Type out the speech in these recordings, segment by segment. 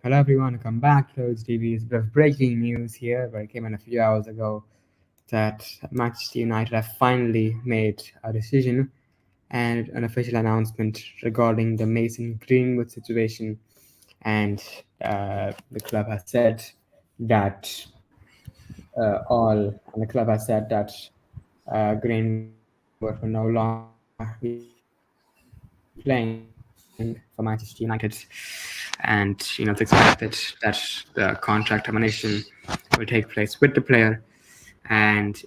Hello everyone, welcome back to HDB's bit of breaking news here, where it came in a few hours ago that Manchester United have finally made a decision and an official announcement regarding the Mason Greenwood situation. And the club has said that all, and the club has said that Greenwood will no longer be playing for Manchester United, and it's expected that the contract termination will take place with the player, and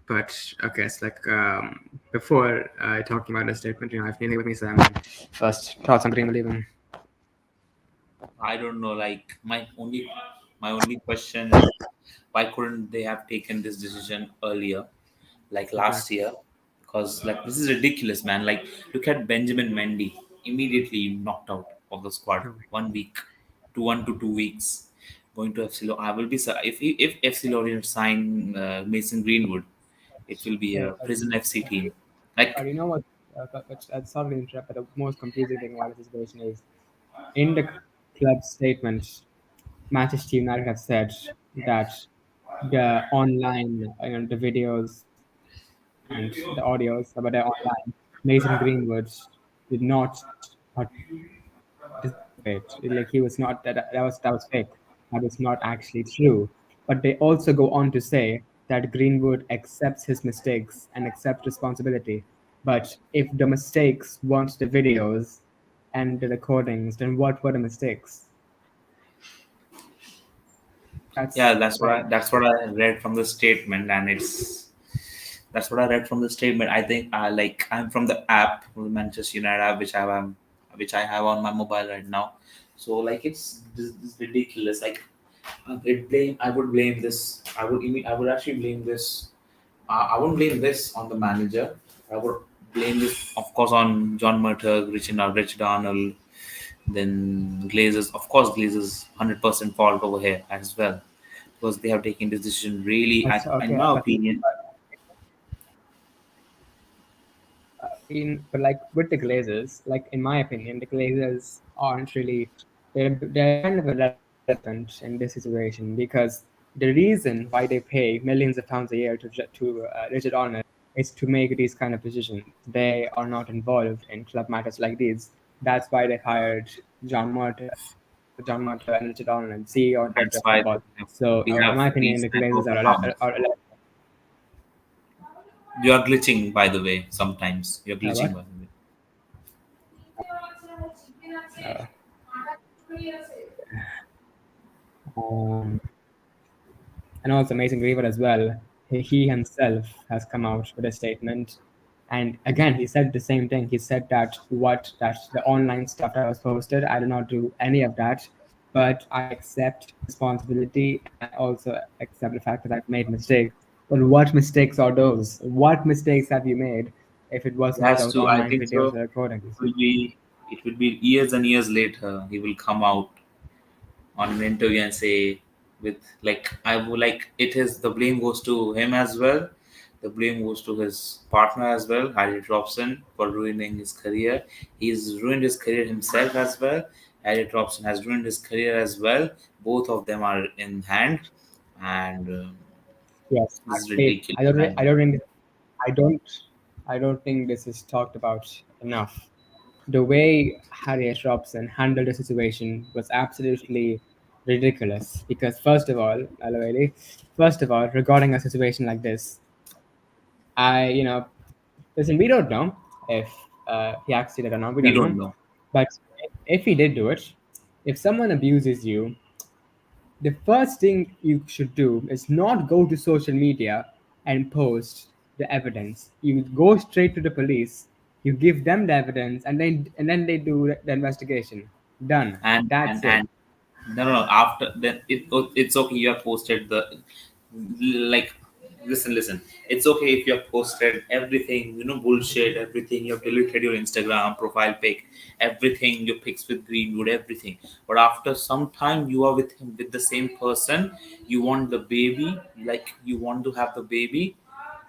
but okay, it's like before talking about the statement, if anything with me, Sam, first thoughts on Greenwood leaving. I don't know. Like my only question is why couldn't they have taken this decision earlier, like last Exactly. year? Because like this is ridiculous, man. Like look at Benjamin Mendy, immediately knocked out of the squad. Oh my 1 week, 2 1 to 2 weeks, going to FC. I will be if FC Lorient sign Mason Greenwood, it will be God. a prison FC team. Like You know what? But sorry to interrupt, but the most confusing thing about the situation is in the club statement, Manchester United have said that the online, the videos and the audios about the online, Mason Greenwood did not participate. Like he was not that was fake. That was not actually true. But they also go on to say that Greenwood accepts his mistakes and accepts responsibility. But if the mistakes weren't the videos and the recordings, then what were the mistakes? yeah, That's that's what I like that's what I read from the statement, and that's what I read from the statement. I think I'm from the app, from the Manchester United app, which I have on my mobile right now. So like this ridiculous. Like I would blame this. I would actually blame this. I wouldn't blame this on the manager. I would blame this, of course, on John Murtagh, Richard Arnold, then Glazers. Of course, Glazers 100% fault over here as well because they have taken this decision really, that's in okay. my But opinion. but like with the Glazers, like in my opinion, the Glazers aren't really they're kind of irrelevant in this situation because the reason why they pay millions of pounds a year to Richard Arnold is to make these kind of decisions. They are not involved in club matters like these. That's why they hired John Marta and Richard Arnold, CEO and That's director of why football. So, we in have my opinion, these the Glazers network are, accounts. are You are glitching, by the way. Sometimes you're glitching, what? by the way. Uh, um, and also Mason Greenwood as well. He himself has come out with a statement, and again he said the same thing. He said that the online stuff that was posted, I did not do any of that, but I accept responsibility and I also accept the fact that I've made mistakes. But what mistakes are those? What mistakes have you made if it He wasn't has those to. I online think videos so. or It recordings? will be. It will be years and years later. He will come out on an interview and say, with like I would like it is the blame goes to him as well. The blame goes to his partner as well, Harry Robson, for ruining his career. He's ruined his career himself as well. Harry Robson has ruined his career as well. Both of them are in hand, and Yes, this is actually, ridiculous, man. I don't, I don't think this is talked about enough. The way Harriet Robson handled the situation was absolutely ridiculous. Because Aloeli, first of all, regarding a situation like this, listen, we don't know if he actually did or not. We We don't know. don't know. But if he did do it, if someone abuses you, the first thing you should do is not go to social media and post the evidence. You go straight to the police, you give them the evidence, and then they do the investigation. Done. And That's it. no, after then it's okay, you have posted the like listen, it's okay if you have posted everything, bullshit, everything, you have deleted your Instagram profile pic, everything, your pics with Greenwood, everything, but after some time you are with him, with the same person, you want the baby, like you want to have the baby,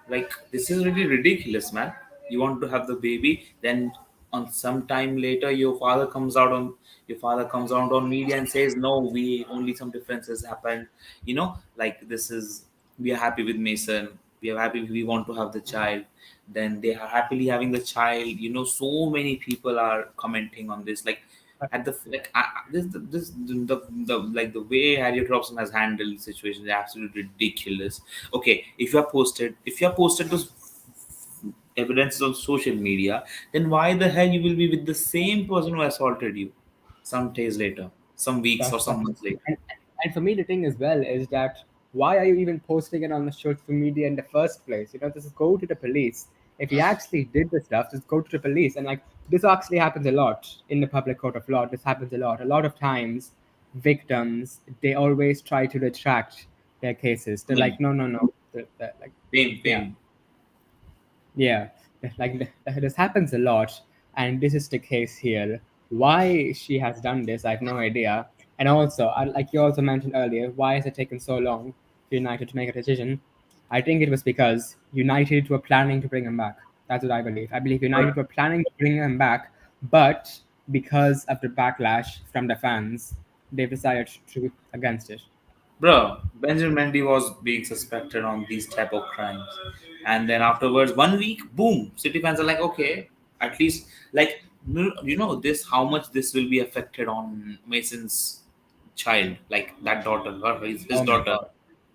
like this is really ridiculous, man. You want to have the baby, then on some time later your father comes out on media and says, no, we only some differences happened, like this is, we are happy with Mason, we are happy, we want to have the child. Then they are happily having the child, so many people are commenting on this, like at the like the like the way Harriet Robson has handled the situation is absolutely ridiculous. Okay, if you have posted those evidence on social media, then why the hell you will be with the same person who assaulted you some days later, some weeks or some That's months later? and for me the thing as well is that why are you even posting it on the social media in the first place? Just go to the police. If he actually did the stuff, just go to the police. And like this actually happens a lot in the public court of law. This happens a lot. A lot of times, victims they always try to retract their cases. They're Fame, like, no, no, no. Like, fame, yeah. fame. Yeah, this happens a lot, and this is the case here. Why she has done this, I have no idea. And also, like you also mentioned earlier, why has it taken so long for United to make a decision? I think it was because United were planning to bring him back. That's what I believe. I believe United But were planning to bring him back, but because of the backlash from the fans, they decided to against it. bro, Benjamin Mendy was being suspected on these type of crimes, and then afterwards, 1 week, boom, City fans are like, okay, at least, like, this, how much this will be affected on Mason's child, like that daughter, or his Oh my daughter, god.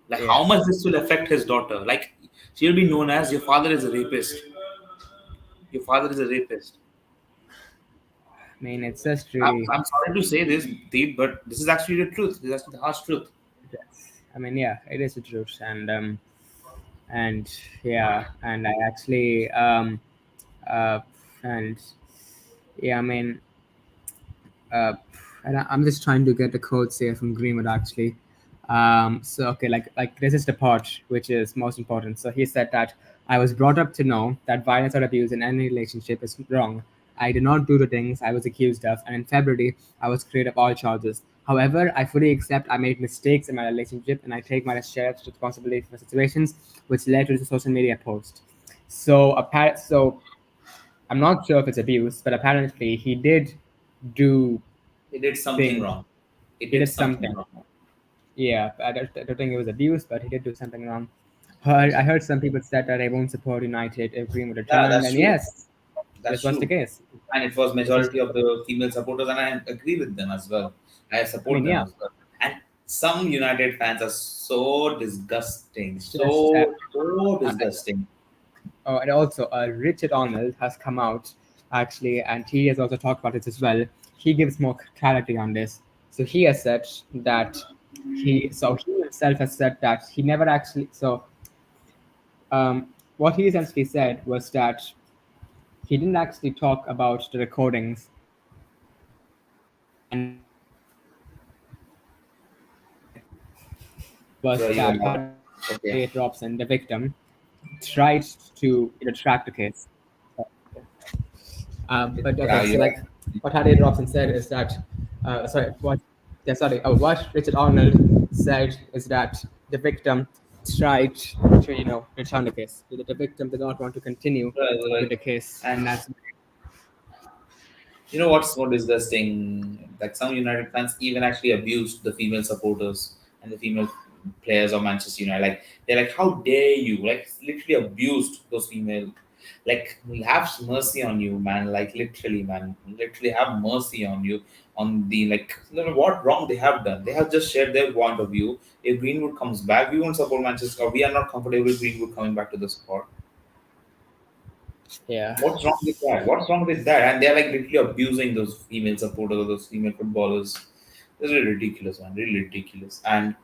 like how Yeah. much this will affect his daughter, like she'll be known as your father is a rapist, your father is a rapist. I mean, it's just I'm, really. I'm sorry to say this, Deep, but this is actually the truth. This is actually the harsh truth. Yes. I mean, yeah, it is the truth, and yeah, and I actually uh, and yeah, I mean, uh, and I'm just trying to get the quotes here from Greenwood actually. So okay, like this is the part which is most important. So he said that I was brought up to know that violence or abuse in any relationship is wrong. I did not do the things I was accused of, and in February I was cleared of all charges. However, I fully accept I made mistakes in my relationship, and I take my share of responsibility for situations which led to the social media post. So I'm not sure if it's abuse, but apparently he did do He did something things. wrong. He He did did something something. wrong. Yeah, I don't think it was abuse, but he did do something wrong. I heard some people said that they won't support United if Greenwood Yeah, returned, that's and true. yes, this That's was the true. case. And it was This was, majority of the female supporters, and I agree with them as well. I I support mean, them yeah, as well. And some United fans are so disgusting, it's just. so Uh, disgusting. and also, Richard Arnold has come out actually, and he has also talked about it as well. He gives more clarity on this. So he has said that he himself has said that he never actually. What he essentially said was that he didn't actually talk about the recordings and Bro, was you that are okay. Harriet Robson, the victim, tried to track the case. But Yeah, okay, so you like what Harriet Robson said is that, sorry, what, yeah, sorry, what Richard Arnold said is that the victim tried to, return the case. The victim did not want to continue are. with the case, and And that's you know what's more disgusting? Like some United fans even actually abused the female supporters and the female players of Manchester United. Like they're like, "How dare you!" Like literally abused those female. Like have mercy on you, man. Like literally, man. Literally have mercy on you. On the like, what wrong they have done? They have just shared their point of view. If Greenwood comes back, we won't support Manchester. We are not comfortable with Greenwood coming back to the squad. yeah. What's wrong with that? What's wrong with that? And they're like literally abusing those female supporters or those female footballers. It's really ridiculous, man. Really ridiculous. And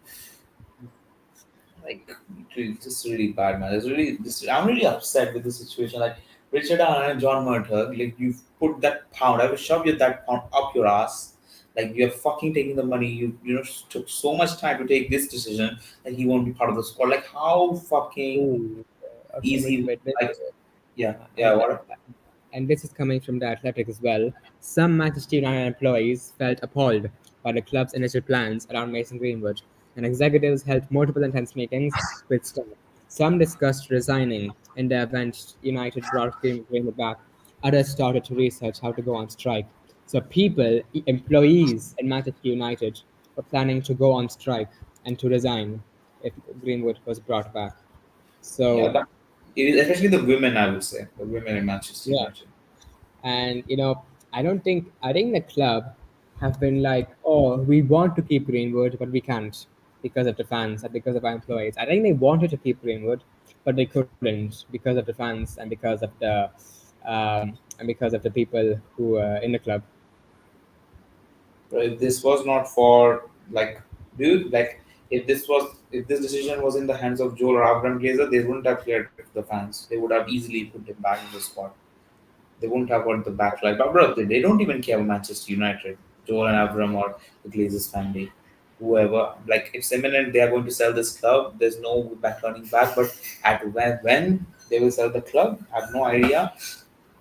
like it's just really bad, man. It's really this I'm really upset with the situation. Like Richard Allen and John Murtagh, like you've put that pound, I will shove you that pound up your ass. Like you're fucking taking the money. You took so much time to take this decision that he won't be part of the squad. Like how fucking Ooh, okay, easy, wait. like yeah, yeah, And what and this is coming from the Athletic as well. Some Manchester United employees felt appalled by the club's initial plans around Mason Greenwood, and executives held multiple intense meetings with staff. Some discussed resigning in the event United brought Greenwood back. others started to research how to go on strike. So people, employees in Manchester United, were planning to go on strike and to resign if Greenwood was brought back. Yeah, So especially the women, I would say, the women in Manchester yeah, United. and I think the club have been like, oh, we want to keep Greenwood, but we can't because of the fans and because of our employees. I think they wanted to keep Greenwood, but they couldn't because of the fans and because of the people who are in the club. But if this was not for like, dude, like if this decision was in the hands of Joel or Abraham Glazer, they wouldn't have cleared the fans. They would have easily put him back in the squad. They wouldn't have got the backlight. But bro, they don't even care about Manchester United, Joel and Abraham or the Glazers family, whoever. Like it's imminent, they are going to sell this club. There's no back turning back. But at when they will sell the club, I have no idea.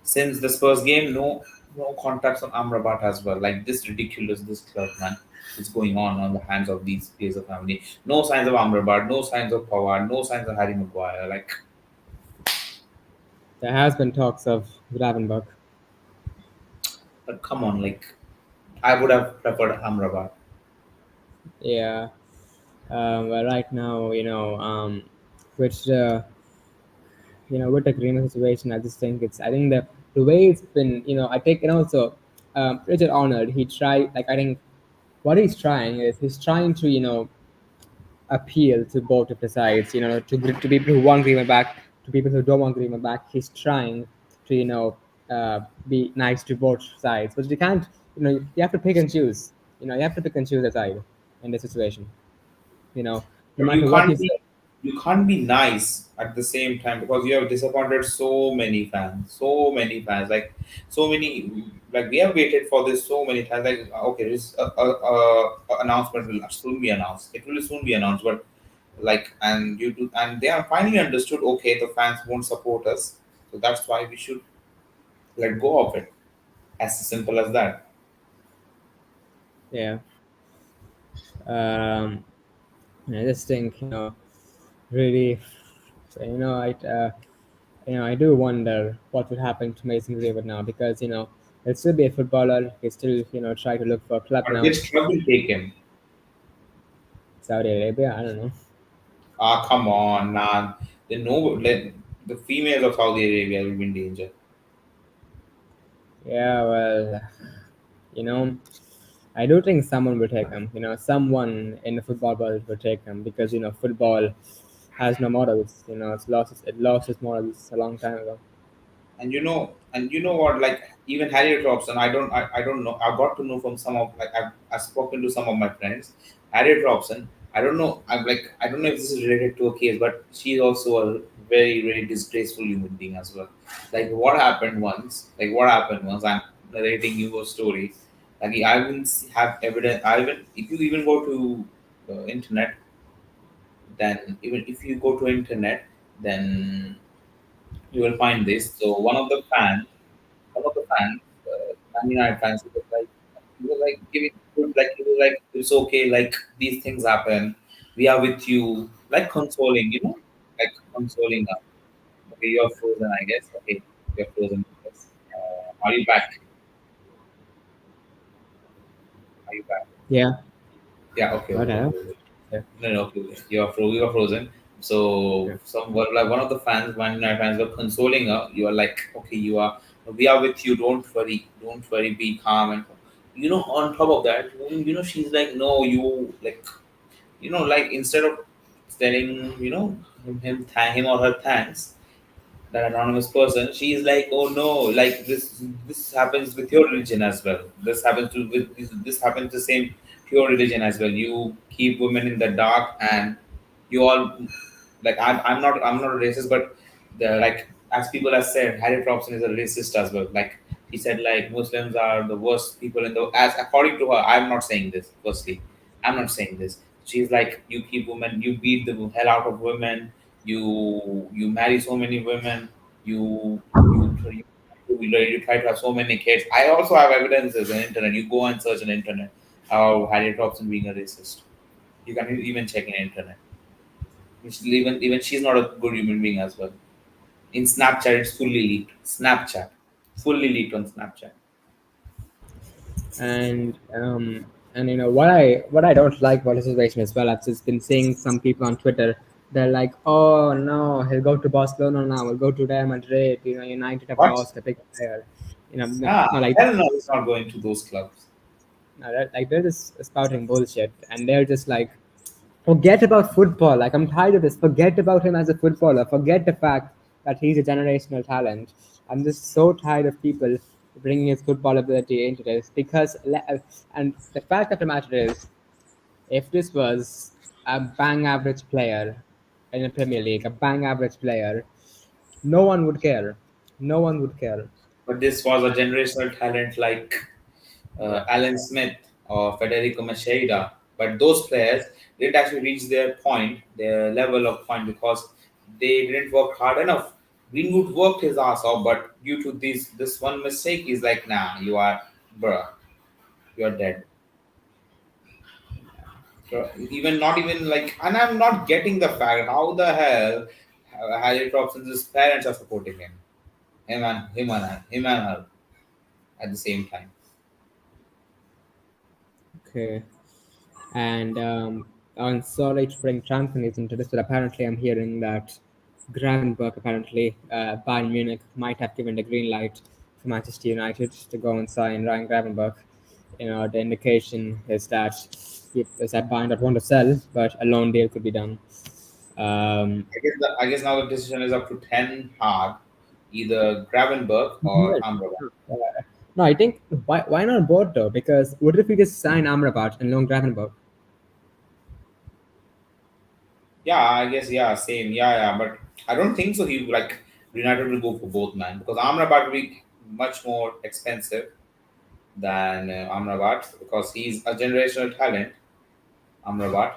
Since the Spurs game, no contacts on Amrabat as well. Like this ridiculous, this club man is going on the hands of these Glazer family. No signs of Amrabat, no signs of Pavard, no signs of Harry Maguire. Like, There has been talks of Gravenberg. but come on, like I would have preferred Amrabat. Yeah, but right now, which with the Greenwood situation, I think the way it's been, I take and also Richard Arnold, he tried, like, I think what he's trying is he's trying to appeal to both of the sides, to people who want Greenwood back, to people who don't want Greenwood back. He's trying to be nice to both sides, but you can't. You have to pick and choose. You have to pick and choose a side in this situation. You know, no But matter what you say. you can't be nice at the same time because you have disappointed so many fans, like so many, like we have waited for this so many times. Like okay, this announcement will soon be announced. It will soon be announced, but like and due to and they have finally understood. Okay, the fans won't support us, so that's why we should let go of it. As simple as that. Yeah. I just think really, I do wonder what would happen to Mason Greenwood now because he'll still be a footballer. He still try to look for a club But now. which club will take him? Saudi Arabia. I don't know. Ah, come on, nah. They know like, the females of Saudi Arabia will be in danger. Yeah, well, you know, I do think someone will take him. Someone in the football world will take him because football has no morals. It lost its morals a long time ago. And you know what, like even Harriet Robson, I don't know, I got to know from some of, like I've spoken to some of my friends. Harriet Robson, I don't know, I don't know if this is related to a case, but she's also a very very disgraceful human being as well. Like what happened once, I'm narrating you a story. Like I even have evidence. I even if you even go to internet, then even if you go to internet, then you will find this. So one of the fans, Man United fans, he was like giving good, like he was like, it's okay, like these things happen. We are with you, like consoling, like consoling us. Okay, you're frozen, I guess. Okay, you're frozen. Yes. Are you back? Are you back? Yeah. Yeah. Okay. What Okay. happened? Okay. Okay. Yeah. No, no, okay, okay. You are frozen. So Yeah. some were like one of the fans, Man United fans were consoling her. You are like, okay, we are with you. Don't worry, be calm. And on top of that, she's like, no, you like, like instead of telling, him or her thanks, that anonymous person, she is like, oh no, like this happens with your religion as well. This happens the same to your religion as well. You keep women in the dark, and you all, like I'm not a racist, but the like as people have said, Harry Robson is a racist as well. Like he said, like Muslims are the worst people in the, as according to her. I'm not saying this. Firstly, I'm not saying this. She's like, you keep women, you beat the hell out of women, you marry so many women, you you try to have so many kids. I also have evidences on the internet. You go and search on the internet how Harriet Robson being a racist. You can even check in the internet. Even she's not a good human being as well. In Snapchat, it's fully leaked. Snapchat. fully leaked on Snapchat. And what I don't like about the situation as well. I've just been seeing some people on Twitter. They're like, "Oh no, he'll go to Barcelona now. He'll go to Real Madrid. United have What? lost a big player." Ah, No, like hell no, he's not going to those clubs. no, like they're just spouting bullshit, and they're just like, forget about football. Like I'm tired of this. Forget about him as a footballer. Forget the fact that he's a generational talent. I'm just so tired of people bringing his football ability into this because, and the fact of the matter is, if this was a bang average player in the Premier League, a bang average player, no one would care. No one would care. But this was a generational talent like Yeah. Alan Smith or Federico Macheda. But those players didn't actually reach their point, their level of point, because they didn't work hard enough. Greenwood worked his ass off, but due to this one mistake, he's like, nah, you are, bruh, you are dead. So even not even like, and I'm not getting the fact how the hell Harry Robson's parents are supporting him and her at the same time. Okay. And I'm sorry to bring transfer into this, but apparently I'm hearing that Gravenberg, apparently Bayern Munich might have given the green light for Manchester United to go and sign Ryan Gravenberg. The indication is that Bayern don't want to sell, but a loan deal could be done. Um, I guess now the decision is up to Ten Hag, either Gravenberg or Well, Amrabat. uh, no, I think why not both though? Because what if we just sign Amrabat and loan Gravenberg? Yeah, I guess yeah, same. Yeah, but I don't think so. He like United will go for both man because Amrabat will be much more expensive than Amrabat because he's a generational talent. Amrabat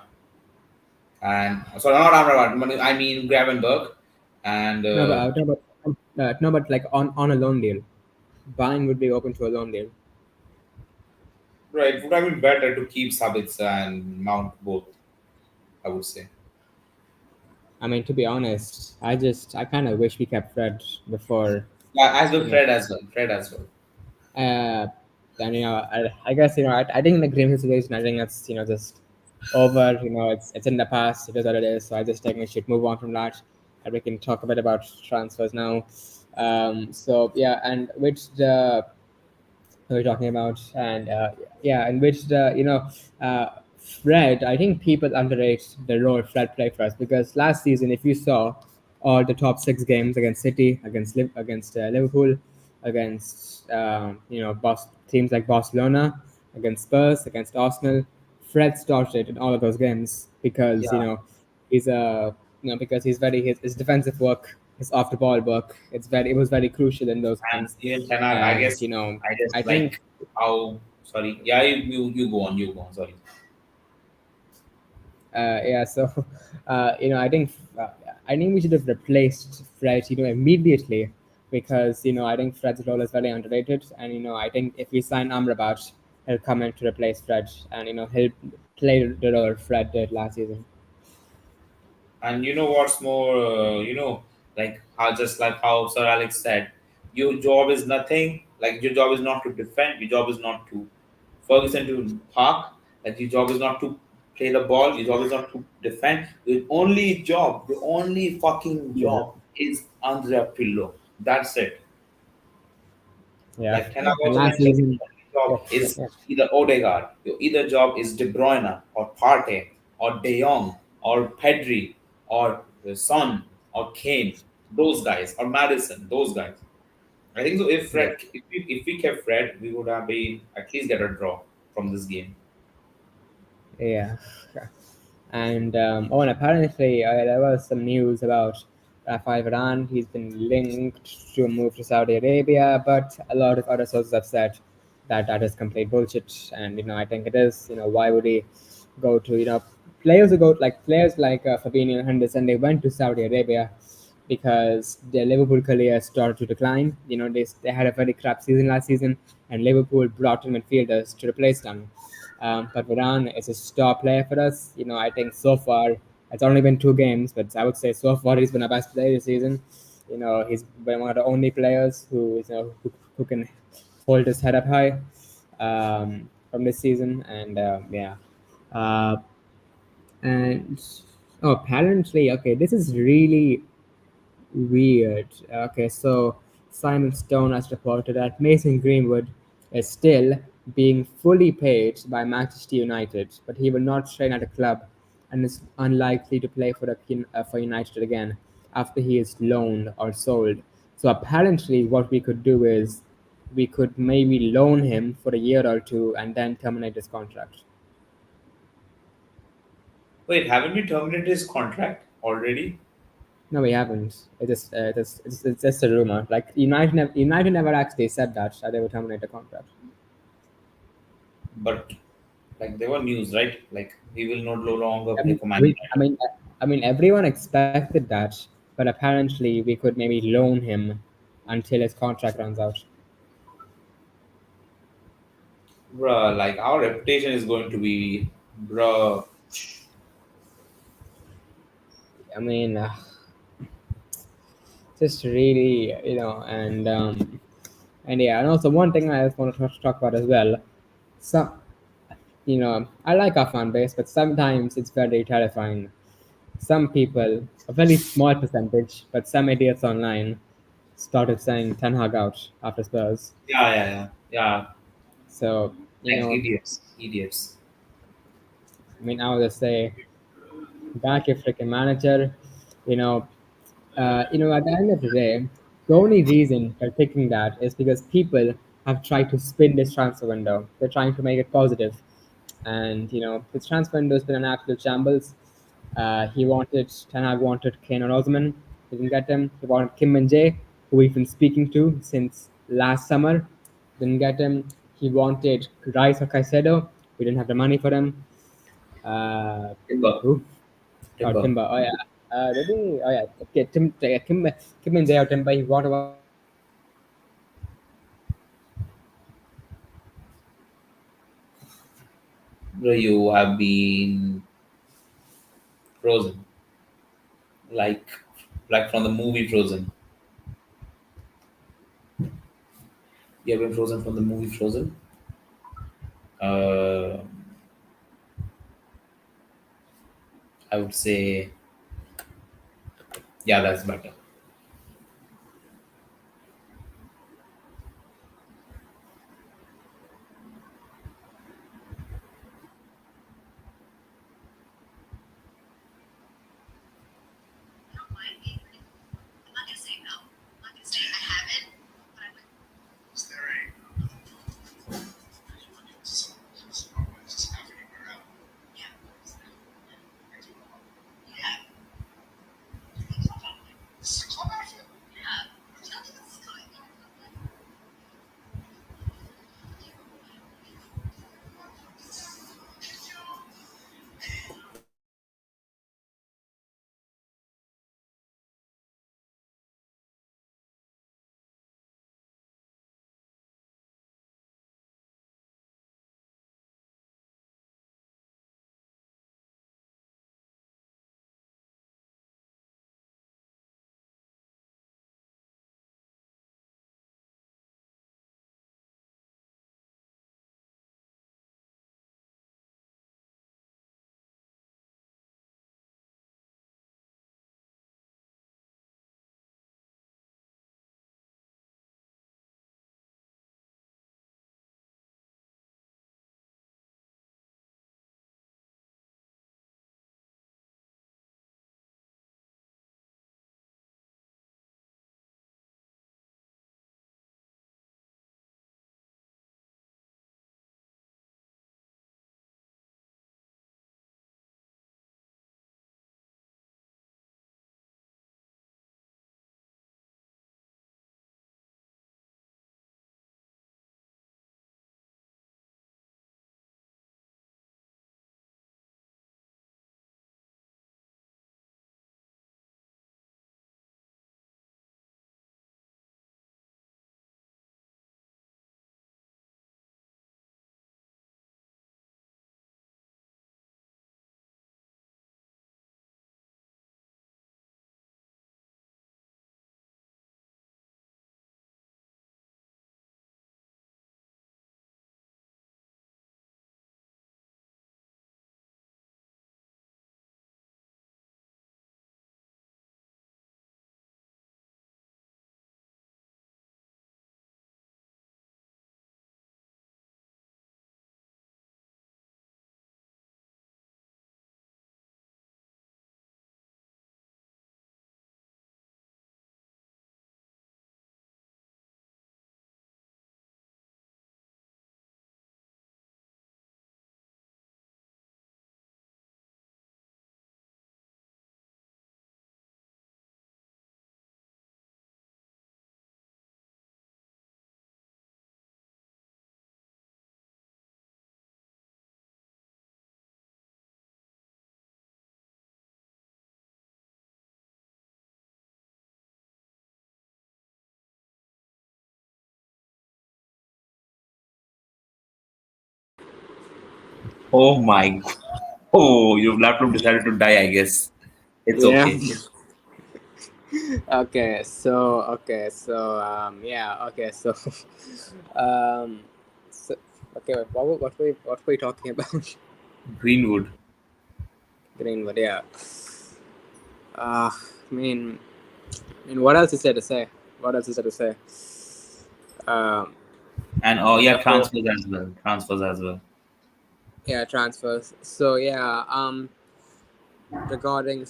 and sorry, not Amrabat. I mean Gravenberg and No, but like on a loan deal, Bayern would be open to a loan deal. right. It would have been better to keep Sabitzer and Mount both. I would say. I mean, to be honest, I kind of wish we kept Fred before, Yeah, as well you know. Fred as well. Fred as well. Uh, and I guess I think in the Greenwood situation, I think that's just over. It's in the past. It is what it is. So I just think we should move on from that, and we can talk a bit about transfers now. So yeah, and which the we're talking about, and yeah, in which Fred. I think people underrate the role Fred played for us because last season, if you saw all the top six games against City, against Liverpool, against teams like Barcelona, against Spurs, against Arsenal, Fred started in all of those games because Yeah, because his defensive work, his off the ball work, it was very crucial in those and games. even Tenag, I And guess, I guess I think like how sorry, yeah, you go on, you go on. Sorry, yeah, so uh, I think we should have replaced Fred immediately because I think Fred's role is very underrated, and I think if we sign Amrabat, he'll come in to replace Fred, and he'll play the role Fred did last season. and you know what's more, like how just like how Sir Alex said, your job is nothing. Like your job is not to defend. Your job is not to Ferguson to park. Like your job is not to play the ball. Your job is not to defend. The only fucking Yeah, job is under a pillow. That's it. yeah, Like Tenag and also last mentioned, season, your yeah, job yeah, is yeah, either Odegaard, your either job is De Bruyne or Partey or De Jong or Pedri or Son or Kane, those guys, or Madison, those guys. I think so. If yeah. Fred, if we kept Fred, we would have been at least get a draw from this game. Yeah. And and apparently there was some news about Rafael Varane. He's been linked to a move to Saudi Arabia, but a lot of other sources have said that that is complete bullshit. And I think it is. Why would he go to players like Fabinho and Henderson? They went to Saudi Arabia because their Liverpool career started to decline. They had a very crap season last season, and Liverpool brought in midfielders to replace them. But Varane is a star player for us. I think so far it's only been two games, but I would say so far he's been our best player this season. He's been one of the only players who can hold his head up high from this season, and yeah. Uh, and oh, apparently, okay, this is really weird. Okay, so Simon Stone has reported that Mason Greenwood is still being fully paid by Manchester United, but he will not train at a club and is unlikely to play for United again after he is loaned or sold. So apparently, what we could do is we could maybe loan him for a year or two and then terminate his contract. Wait, haven't you terminated his contract already? No, we haven't. It's just a rumor. Like United never actually said that they would terminate the contract. But like there were news, right? Like he will no longer I play mean, for Man we, I United. mean, I mean, everyone expected that, but apparently we could maybe loan him until his contract runs out. Bruh, like our reputation is going to be, bruh. I mean, just really, and yeah, and also one thing I just want to talk about as well. So, I like our fan base, but sometimes it's very terrifying. Some people, a very small percentage, but some idiots online started saying Ten Hag out after Spurs. Yeah, yeah, yeah, yeah. So, Like idiots, idiots. I would just say, back your freaking manager. You know, at the end of the day, the only reason they're picking that is because people have tried to spin this transfer window. They're trying to make it positive. And, this transfer window has been an absolute shambles. Ten Hag wanted Kane or Osman. Didn't get him. He wanted Kim and Jay, who we've been speaking to since last summer. Didn't get him. He wanted Rice or Caicedo. We didn't have the money for him. Uh, Timber, who? Oh, timber. Timber. Oh yeah. Maybe. Oh yeah. Okay. Kim and Jay or Timber. He wanted one of them. Bro, you have been frozen, like, like from the movie Frozen. You have been frozen from the movie Frozen. Uh, I would say, yeah, that's better. Oh my god. Oh, your laptop decided to die, I guess. It's Yeah. okay. Okay, so um so okay, what were we talking about? Greenwood. Greenwood, yeah. Uh, I mean, what else is there to say? What else is there to say? Um, And oh yeah, yeah, for transfers as well. Transfers as well. yeah transfers. So yeah, regarding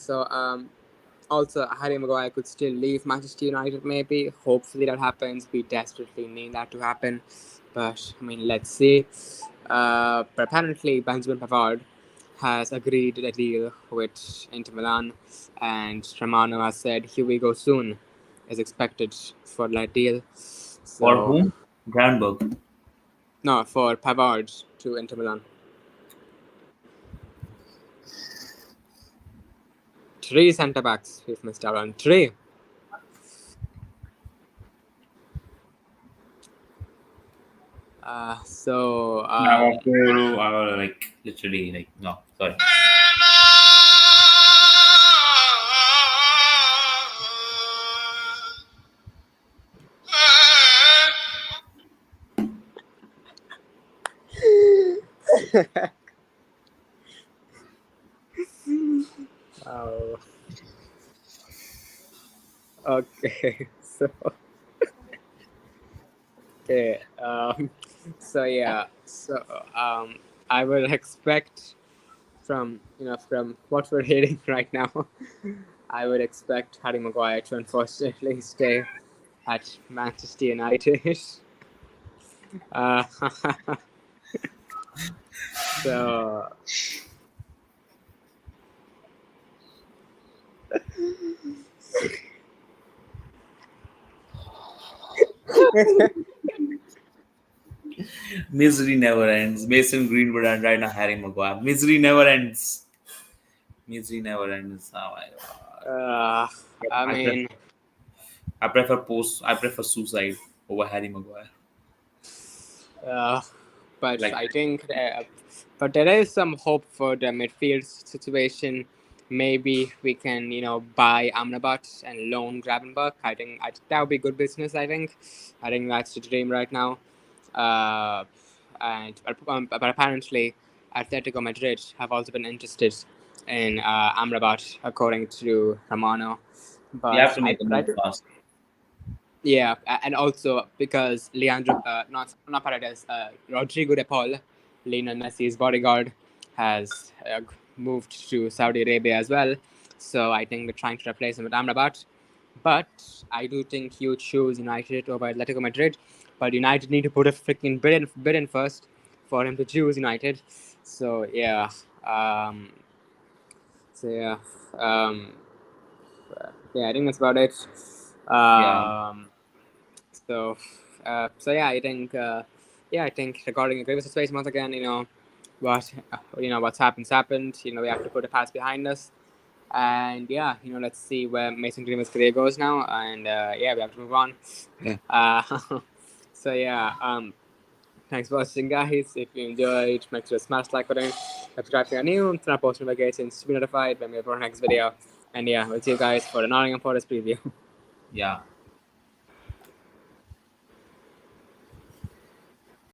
also Harry Maguire could still leave Manchester United. Maybe, hopefully that happens. We desperately need that to happen. But I mean, let's see. But apparently, Benjamin Pavard has agreed a deal with Inter Milan, and Romano has said Hugo soon is expected for that deal. For So whom? Groundwork. no, for Pavard to Inter Milan. Three centre backs we've missed out on. Three. So Now, like literally, like no, sorry. oh, okay. So okay. So yeah. So I would expect from what we're hearing right now, I would expect Harry Maguire to unfortunately stay at Manchester United. Uh, so Misery never ends. Mason Greenwood and right now Harry Maguire. Misery never ends. Misery never ends. Oh my god. uh, Yep, I mean, I prefer suicide over Harry Maguire. uh, but Like I think, but there is some hope for the midfield situation. Maybe we can, buy Amrabat and loan Gravenberch. I think that would be good business. I think that's the dream right now. Uh, but apparently, Atletico Madrid have also been interested in Amrabat, according to Romano. we But have to make a but I move do, fast. yeah, and also because Leandro, not Paredes, Rodrigo de Paul, Lionel Messi's bodyguard, has moved to Saudi Arabia as well. So I think they're trying to replace him with Amrabat. But I do think you choose United over Atletico Madrid. But United need to put a freaking bid in first for him to choose United. So yeah, um, so yeah, um, I think that's about it. Yeah. Um, so I think regarding the grievous situation once again, what's happened. We have to put the past behind us, and yeah, let's see where Mason Greenwood's career goes now, and yeah, we have to move on. Yeah. So yeah, thanks for watching, guys. If you enjoyed, make sure to smash like button, subscribe if you're new, turn on post notifications to be notified when we upload our next video, and yeah, we'll see you guys for the Nottingham Forest preview. Yeah.